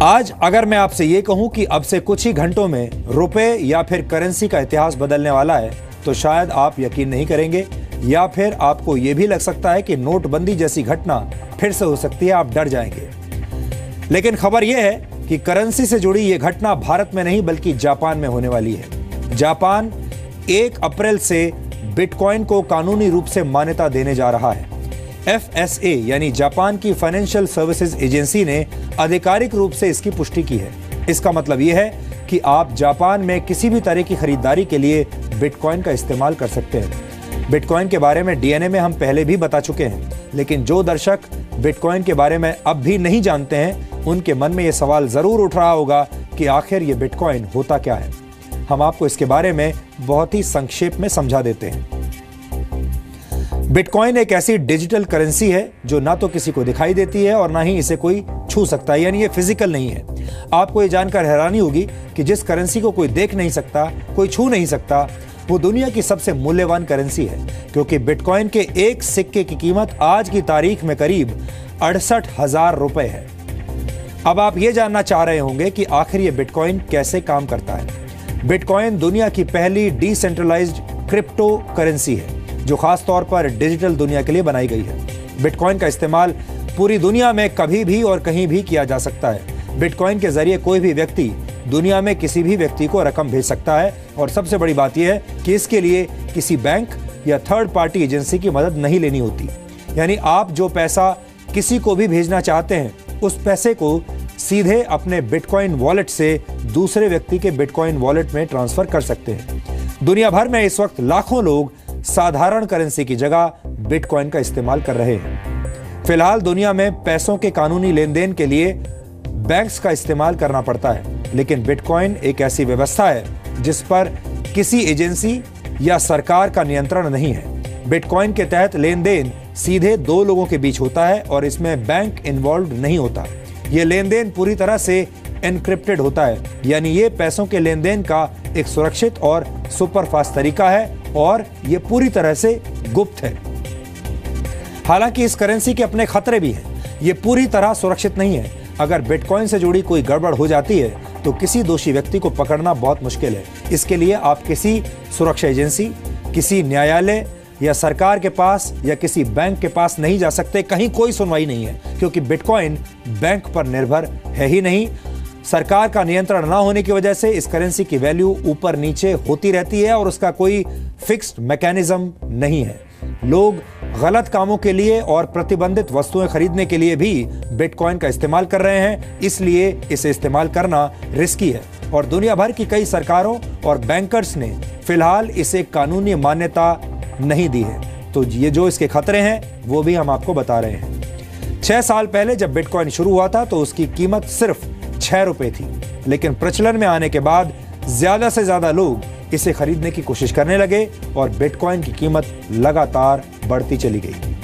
आज अगर मैं आपसे ये कहूं कि अब से कुछ ही घंटों में रुपए या फिर करेंसी का इतिहास बदलने वाला है, तो शायद आप यकीन नहीं करेंगे, या फिर आपको यह भी लग सकता है कि नोटबंदी जैसी घटना फिर से हो सकती है, आप डर जाएंगे। लेकिन खबर यह है कि करेंसी से जुड़ी यह घटना भारत में नहीं बल्कि जापान में होने वाली है। जापान 1 अप्रैल से बिटकॉइन को कानूनी रूप से मान्यता देने जा रहा है। FSA यानी जापान की फाइनेंशियल सर्विसेज एजेंसी ने आधिकारिक रूप से इसकी पुष्टि की है। इसका मतलब यह है कि आप जापान में किसी भी तरह की खरीदारी के लिए बिटकॉइन का इस्तेमाल कर सकते हैं। बिटकॉइन के बारे में DNA में हम पहले भी बता चुके हैं, लेकिन जो दर्शक बिटकॉइन के बारे में अब भी नहीं जानते हैं, उनके मन में यह सवाल जरूर उठ रहा होगा कि आखिर ये बिटकॉइन होता क्या है। हम आपको इसके बारे में बहुत ही संक्षेप में समझा देते हैं। बिटकॉइन एक ऐसी डिजिटल करेंसी है जो ना तो किसी को दिखाई देती है और ना ही इसे कोई छू सकता है, यानी ये फिजिकल नहीं है। आपको ये जानकर हैरानी होगी कि जिस करेंसी को कोई देख नहीं सकता, कोई छू नहीं सकता, वो दुनिया की सबसे मूल्यवान करेंसी है, क्योंकि बिटकॉइन के एक सिक्के की कीमत आज की तारीख में करीब 68,000 रुपए है। अब आप ये जानना चाह रहे होंगे कि आखिर ये बिटकॉइन कैसे काम करता है। बिटकॉइन दुनिया की पहली डिसेंट्रलाइज्ड क्रिप्टो करेंसी है जो खास तौर पर डिजिटल दुनिया के लिए बनाई गई है। बिटकॉइन का इस्तेमाल पूरी दुनिया में कभी भी और कहीं भी किया जा सकता है। बिटकॉइन के जरिए कोई भी व्यक्ति दुनिया में किसी भी व्यक्ति को रकम भेज सकता है, और सबसे बड़ी बात यह है कि इसके लिए किसी बैंक या थर्ड पार्टी एजेंसी की मदद नहीं लेनी होती। यानी आप जो पैसा किसी को भी भेजना चाहते हैं, उस पैसे को सीधे अपने बिटकॉइन वॉलेट से दूसरे व्यक्ति के बिटकॉइन वॉलेट में ट्रांसफर कर सकते हैं। दुनिया भर में इस वक्त लाखों लोग साधारण करेंसी की जगह बिटकॉइन का इस्तेमाल कर रहे हैं। फिलहाल दुनिया में पैसों के कानूनी लेन देन के लिए बैंक्स का इस्तेमाल करना पड़ता है, लेकिन बिटकॉइन एक ऐसी व्यवस्था है जिस पर किसी एजेंसी या सरकार का नियंत्रण नहीं है। बिटकॉइन के तहत लेन देन सीधे 2 लोगों के बीच होता है और इसमें बैंक इन्वॉल्व नहीं होता। यह लेन देन पूरी तरह से एनक्रिप्टेड होता है, यानी ये पैसों के लेन देन का एक सुरक्षित और सुपरफास्ट तरीका है, और ये पूरी तरह से गुप्त है। हालांकि इस करेंसी के अपने खतरे भी हैं। ये पूरी तरह सुरक्षित नहीं है। अगर बिटकॉइन से जुड़ी कोई गड़बड़ हो जाती है तो किसी दोषी व्यक्ति को पकड़ना बहुत मुश्किल है। इसके लिए आप किसी सुरक्षा एजेंसी, किसी न्यायालय या सरकार के पास या किसी बैंक के पास नहीं जा सकते। कहीं कोई सुनवाई नहीं है, क्योंकि बिटकॉइन बैंक पर निर्भर है ही नहीं। सरकार का नियंत्रण ना होने की वजह से इस करेंसी की वैल्यू ऊपर नीचे होती रहती है और उसका कोई फिक्स्ड मैकेनिज्म नहीं है। लोग गलत कामों के लिए और प्रतिबंधित वस्तुएं खरीदने के लिए भी बिटकॉइन का इस्तेमाल कर रहे हैं, इसलिए इसे इस्तेमाल करना रिस्की है। और दुनिया भर की कई सरकारों और बैंकर्स ने फिलहाल इसे कानूनी मान्यता नहीं दी है। तो ये जो इसके खतरे हैं वो भी हम आपको बता रहे हैं। 6 साल पहले जब बिटकॉइन शुरू हुआ था तो उसकी कीमत सिर्फ 6 रुपए थी, लेकिन प्रचलन में आने के बाद ज्यादा से ज्यादा लोग इसे खरीदने की कोशिश करने लगे और बिटकॉइन की कीमत लगातार बढ़ती चली गई।